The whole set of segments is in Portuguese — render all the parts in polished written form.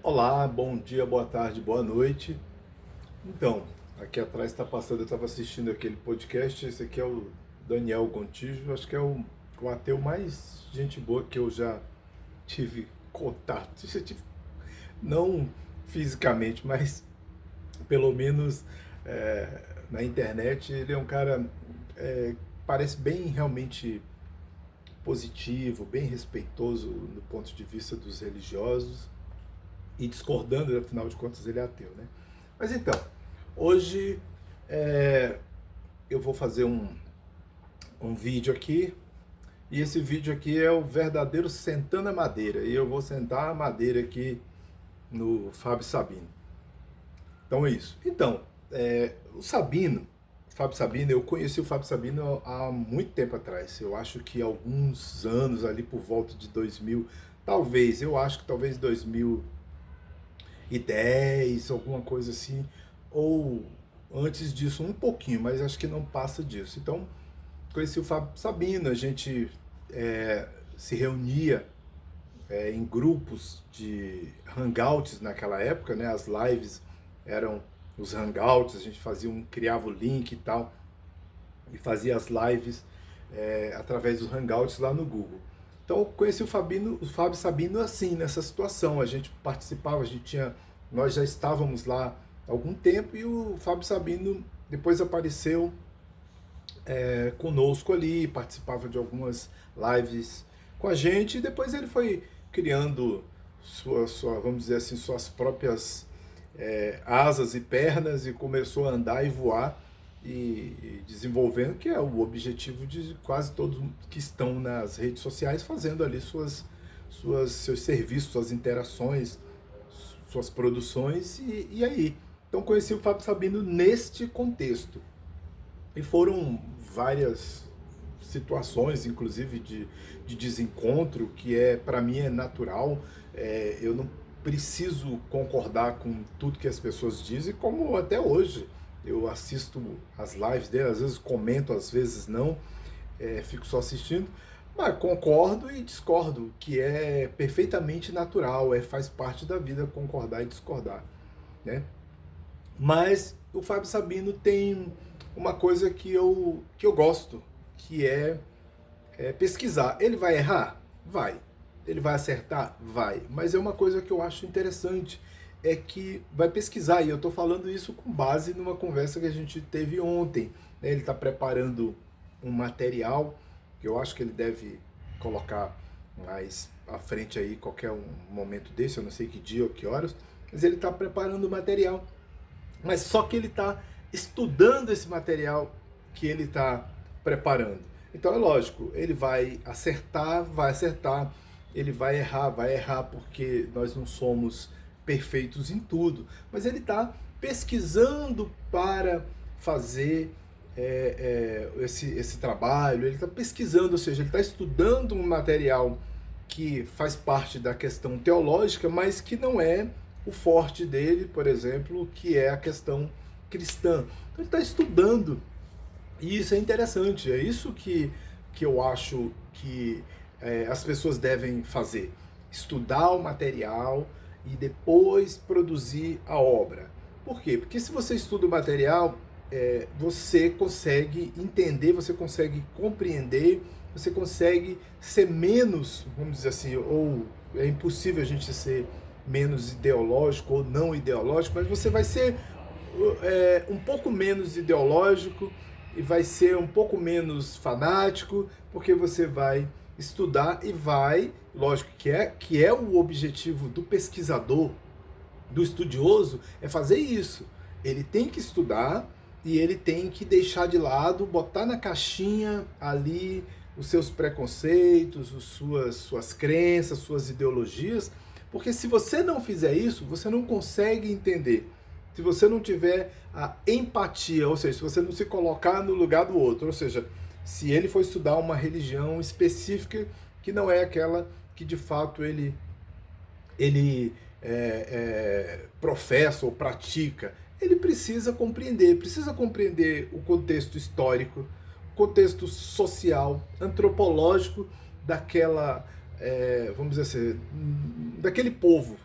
Olá, bom dia, boa tarde, boa noite. Então, aqui atrás está passando, eu estava assistindo aquele podcast, esse aqui é o Daniel Gontijo, acho que é o ateu mais gente boa que eu já tive contato, já tive, não fisicamente, mas pelo menos na internet, ele é um cara, parece bem realmente positivo, bem respeitoso do ponto de vista dos religiosos, e discordando, afinal de contas ele é ateu, né? Mas então, hoje é, eu vou fazer um vídeo aqui, e esse vídeo aqui é o verdadeiro sentando a madeira, e eu vou sentar a madeira aqui no Fábio Sabino. Então é isso. Então, o Sabino, Fábio Sabino, eu conheci o Fábio Sabino há muito tempo atrás, eu acho que alguns anos ali por volta de 2000, talvez, eu acho que talvez 2010, alguma coisa assim, ou antes disso um pouquinho, mas acho que não passa disso. Então, conheci o Fábio Sabino, a gente se reunia em grupos de hangouts naquela época, né? As lives eram os hangouts, a gente fazia criava o link e tal, e fazia as lives através dos hangouts lá no Google. Então eu conheci o Fábio Sabino assim, nessa situação. A gente participava, nós já estávamos lá há algum tempo e o Fábio Sabino depois apareceu conosco ali, participava de algumas lives com a gente e depois ele foi criando vamos dizer assim, suas próprias asas e pernas e começou a andar e voar e desenvolvendo, que é o objetivo de quase todos que estão nas redes sociais, fazendo ali seus serviços, suas interações, suas produções, e aí. Então conheci o Fábio Sabino neste contexto. E foram várias situações, inclusive de desencontro, que para mim é natural. Eu não preciso concordar com tudo que as pessoas dizem, como até hoje. Eu assisto as lives dele, às vezes comento, às vezes não, fico só assistindo, mas concordo e discordo, que é perfeitamente natural, faz parte da vida concordar e discordar, né? Mas o Fábio Sabino tem uma coisa que eu gosto, que é pesquisar. Ele vai errar? Vai. Ele vai acertar? Vai. Mas é uma coisa que eu acho interessante, é que vai pesquisar, e eu estou falando isso com base numa conversa que a gente teve ontem, né? Ele está preparando um material, que eu acho que ele deve colocar mais à frente aí, qualquer momento desse, eu não sei que dia ou que horas, mas ele está preparando o material, mas só que ele está estudando esse material que ele está preparando. Então é lógico, ele vai acertar, ele vai errar, porque nós não somos perfeitos em tudo, mas ele está pesquisando para fazer esse trabalho, ele está pesquisando, ou seja, ele está estudando um material que faz parte da questão teológica, mas que não é o forte dele, por exemplo, que é a questão cristã. Então ele está estudando, e isso é interessante, é isso que eu acho que as pessoas devem fazer. Estudar o material e depois produzir a obra. Por quê? Porque se você estuda o material, você consegue entender, você consegue compreender, você consegue ser menos, vamos dizer assim, ou é impossível a gente ser menos ideológico ou não ideológico, mas você vai ser um pouco menos ideológico e vai ser um pouco menos fanático, porque você vai estudar e vai, lógico que é o objetivo do pesquisador, do estudioso, é fazer isso. Ele tem que estudar e ele tem que deixar de lado, botar na caixinha ali os seus preconceitos, suas crenças, suas ideologias, porque se você não fizer isso, você não consegue entender. Se você não tiver a empatia, ou seja, se você não se colocar no lugar do outro, ou seja, se ele for estudar uma religião específica que não é aquela que de fato ele professa ou pratica, ele precisa compreender o contexto histórico, o contexto social, antropológico daquela, vamos dizer assim, daquele povo,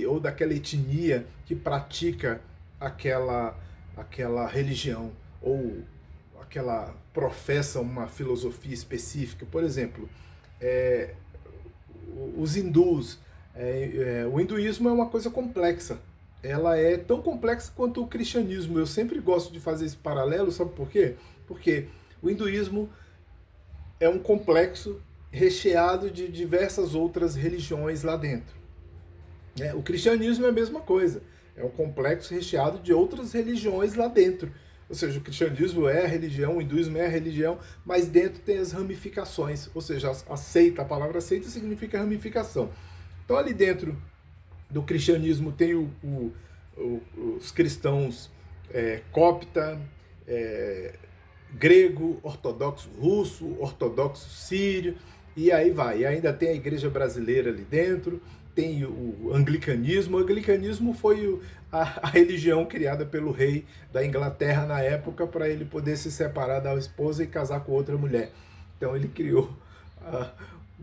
ou daquela etnia que pratica aquela religião, ou aquela professa uma filosofia específica. Por exemplo, os hindus, o hinduísmo é uma coisa complexa. Ela é tão complexa quanto o cristianismo. Eu sempre gosto de fazer esse paralelo, sabe por quê? Porque o hinduísmo é um complexo recheado de diversas outras religiões lá dentro. O cristianismo é a mesma coisa. É um complexo recheado de outras religiões lá dentro. Ou seja, o cristianismo é a religião, o hinduísmo é a religião, mas dentro tem as ramificações. Ou seja, a palavra aceita significa ramificação. Então ali dentro do cristianismo tem os cristãos copta, grego, ortodoxo russo, ortodoxo sírio, e aí vai. E ainda tem a igreja brasileira ali dentro, tem o anglicanismo. O anglicanismo foi a religião criada pelo rei da Inglaterra na época para ele poder se separar da esposa e casar com outra mulher. Então ele criou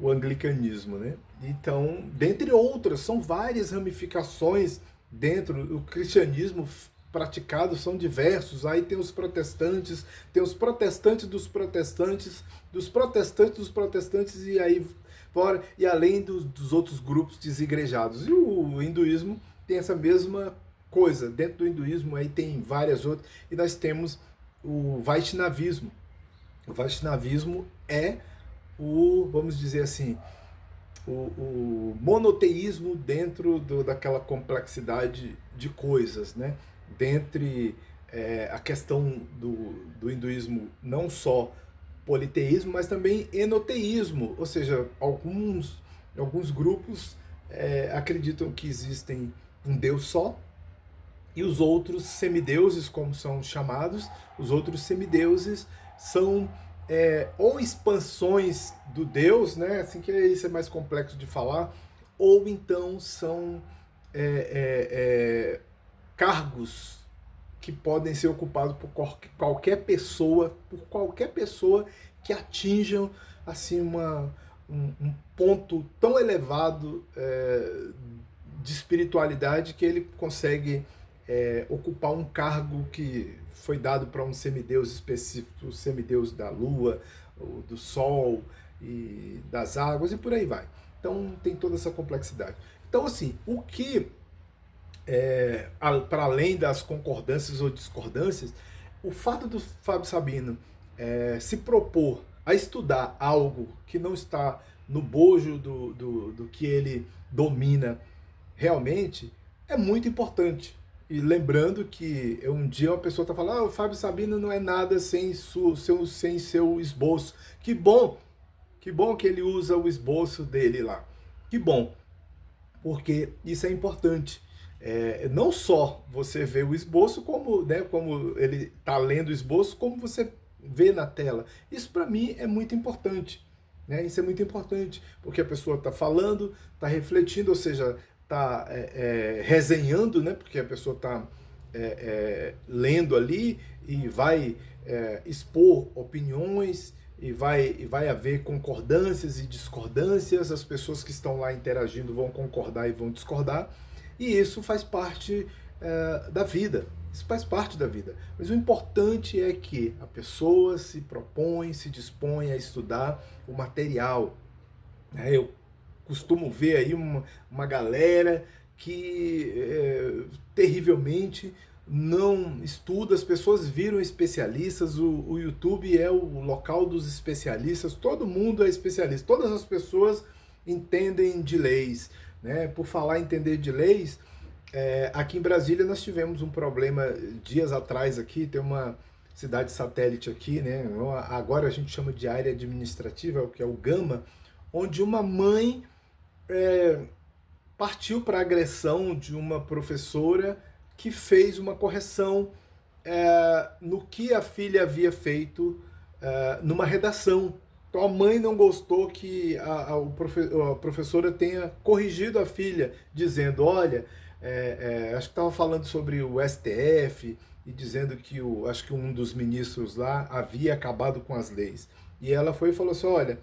o anglicanismo, né? Então, dentre outras, são várias ramificações dentro do cristianismo praticado, são diversos. Aí tem os protestantes dos protestantes, dos protestantes dos protestantes, e aí fora, e além dos outros grupos desigrejados. E o hinduísmo tem essa mesma coisa. Dentro do hinduísmo aí tem várias outras, e nós temos o Vaishnavismo. O Vaishnavismo é vamos dizer assim, o monoteísmo dentro daquela complexidade de coisas, né? Dentre a questão do hinduísmo, não só politeísmo, mas também enoteísmo, ou seja, alguns grupos acreditam que existem um Deus só, e os outros semideuses, como são chamados, os outros semideuses são ou expansões do Deus, né? Assim que isso é mais complexo de falar, ou então são cargos que podem ser ocupados por qualquer pessoa, que atinjam assim um ponto tão elevado de espiritualidade que ele consegue ocupar um cargo que foi dado para um semideus específico, o semideus da lua, do sol e das águas e por aí vai. Então tem toda essa complexidade. Então assim, o que para além das concordâncias ou discordâncias, o fato do Fábio Sabino se propor a estudar algo que não está no bojo do que ele domina realmente é muito importante. E lembrando que um dia uma pessoa está falando, o Fábio Sabino não é nada sem seu esboço. Que bom que ele usa o esboço dele lá. Que bom, porque isso é importante. Não só você vê o esboço, como ele está lendo o esboço, como você vê na tela. Isso para mim é muito importante. Né? Isso é muito importante, porque a pessoa está falando, está refletindo, ou seja, está resenhando, né? Porque a pessoa está lendo ali e vai expor opiniões e vai haver concordâncias e discordâncias, as pessoas que estão lá interagindo vão concordar e vão discordar, e isso faz parte da vida. Isso faz parte da vida. Mas o importante é que a pessoa se propõe, se dispõe a estudar o material. Eu costumo ver aí uma galera que terrivelmente não estuda, as pessoas viram especialistas, o YouTube é o local dos especialistas, todo mundo é especialista, todas as pessoas entendem de leis. Né? Por falar em entender de leis, aqui em Brasília nós tivemos um problema dias atrás aqui, tem uma cidade satélite aqui, né? Agora a gente chama de área administrativa, que é o Gama, onde uma mãe partiu para a agressão de uma professora que fez uma correção no que a filha havia feito numa redação. Então a mãe não gostou que a professora tenha corrigido a filha, dizendo, olha, acho que estava falando sobre o STF e dizendo que acho que um dos ministros lá havia acabado com as leis. E ela foi e falou assim, olha,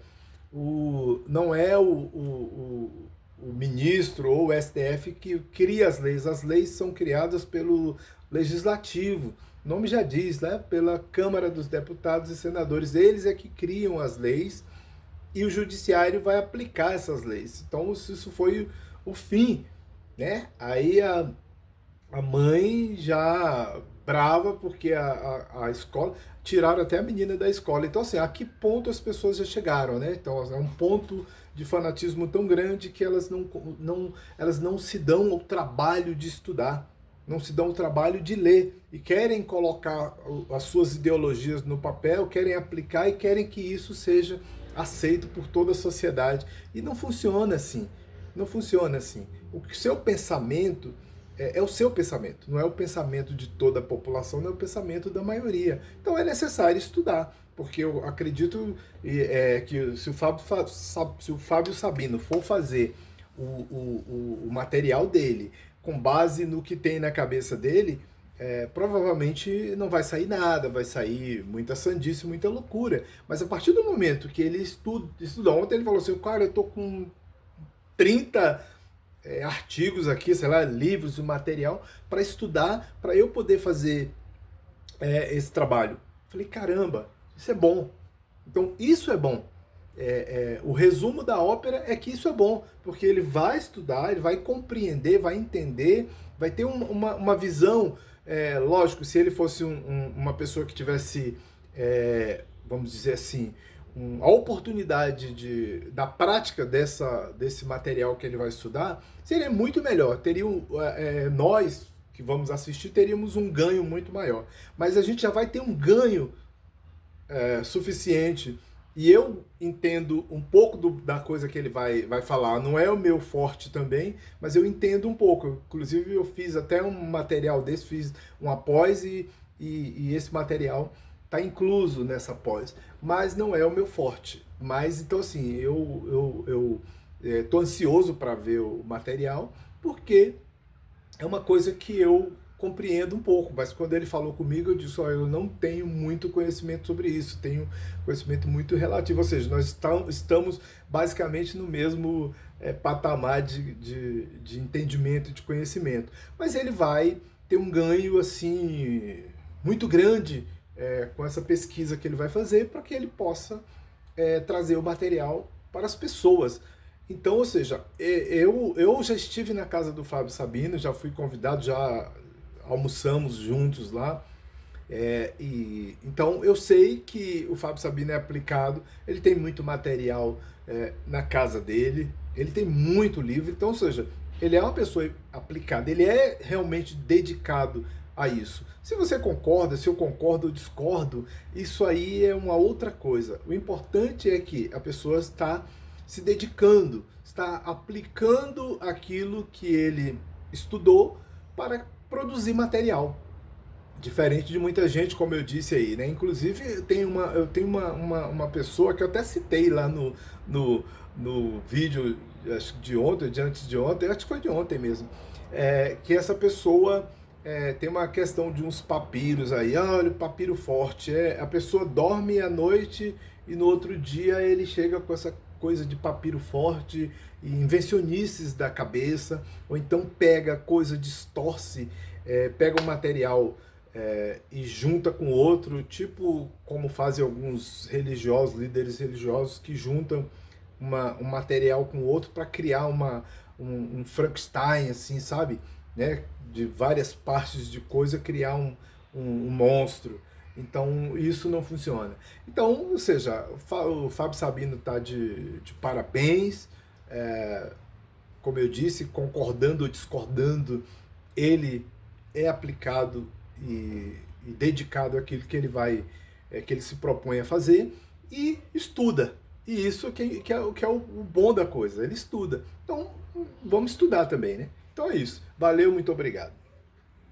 não é o o ministro ou o STF que cria as leis são criadas pelo legislativo, o nome já diz, né? Pela Câmara dos Deputados e Senadores, eles é que criam as leis e o judiciário vai aplicar essas leis. Então isso foi o fim, né? Aí a mãe já brava porque a escola tiraram até a menina da escola. Então assim, a que ponto as pessoas já chegaram, né? Então é um ponto de fanatismo tão grande que elas não se dão o trabalho de estudar, não se dão o trabalho de ler e querem colocar as suas ideologias no papel, querem aplicar e querem que isso seja aceito por toda a sociedade. E não funciona assim. Não funciona assim. O seu pensamento é o seu pensamento, não é o pensamento de toda a população, não é o pensamento da maioria. Então é necessário estudar, porque eu acredito que se o Fábio Sabino for fazer o material dele com base no que tem na cabeça dele, provavelmente não vai sair nada, vai sair muita sandice, muita loucura. Mas a partir do momento que ele estuda, ontem ele falou assim, cara, eu tô com 30 artigos aqui, sei lá, livros, material, para estudar, para eu poder fazer esse trabalho. Falei, caramba, isso é bom. Então, isso é bom. O resumo da ópera é que isso é bom, porque ele vai estudar, ele vai compreender, vai entender, vai ter uma visão. Lógico, se ele fosse uma pessoa que tivesse, vamos dizer assim, a oportunidade da prática desse material que ele vai estudar, seria muito melhor. Nós que vamos assistir teríamos um ganho muito maior. Mas a gente já vai ter um ganho suficiente. E eu entendo um pouco da coisa que ele vai falar. Não é o meu forte também, mas eu entendo um pouco. Inclusive eu fiz até um material desse, fiz uma pós e esse material está incluso nessa pós. Mas não é o meu forte. Mas então assim, eu tô ansioso para ver o material, porque é uma coisa que eu compreendo um pouco, mas quando ele falou comigo, eu disse, eu não tenho muito conhecimento sobre isso, tenho conhecimento muito relativo, ou seja, nós estamos basicamente no mesmo patamar de entendimento e de conhecimento, mas ele vai ter um ganho assim muito grande com essa pesquisa que ele vai fazer, para que ele possa trazer o material para as pessoas. Então, ou seja, eu já estive na casa do Fábio Sabino, já fui convidado, já almoçamos juntos lá. Então eu sei que o Fábio Sabino é aplicado, ele tem muito material na casa dele, ele tem muito livro, então, ou seja, ele é uma pessoa aplicada, ele é realmente dedicado a isso. Se você concorda, se eu concordo ou discordo, isso aí é uma outra coisa. O importante é que a pessoa está se dedicando, está aplicando aquilo que ele estudou para produzir material. Diferente de muita gente, como eu disse aí, né? Inclusive, eu tenho uma pessoa que eu até citei lá no vídeo, acho que de ontem, de antes de ontem, acho que foi de ontem mesmo, que essa pessoa tem uma questão de uns papiros aí, olha, o papiro forte, a pessoa dorme à noite e no outro dia ele chega com essa coisa de papiro forte e invencionices da cabeça, ou então pega coisa, distorce, pega um material e junta com outro, tipo como fazem alguns religiosos, líderes religiosos que juntam um material com outro para criar um Frankenstein, assim, sabe? Né? De várias partes de coisa criar um monstro. Então isso não funciona. Então, ou seja, o Fábio Sabino está de parabéns. Como eu disse, concordando ou discordando, ele é aplicado e dedicado àquilo que ele se propõe a fazer e estuda. E isso que é o bom da coisa, ele estuda. Então, vamos estudar também, né? Então é isso. Valeu, muito obrigado.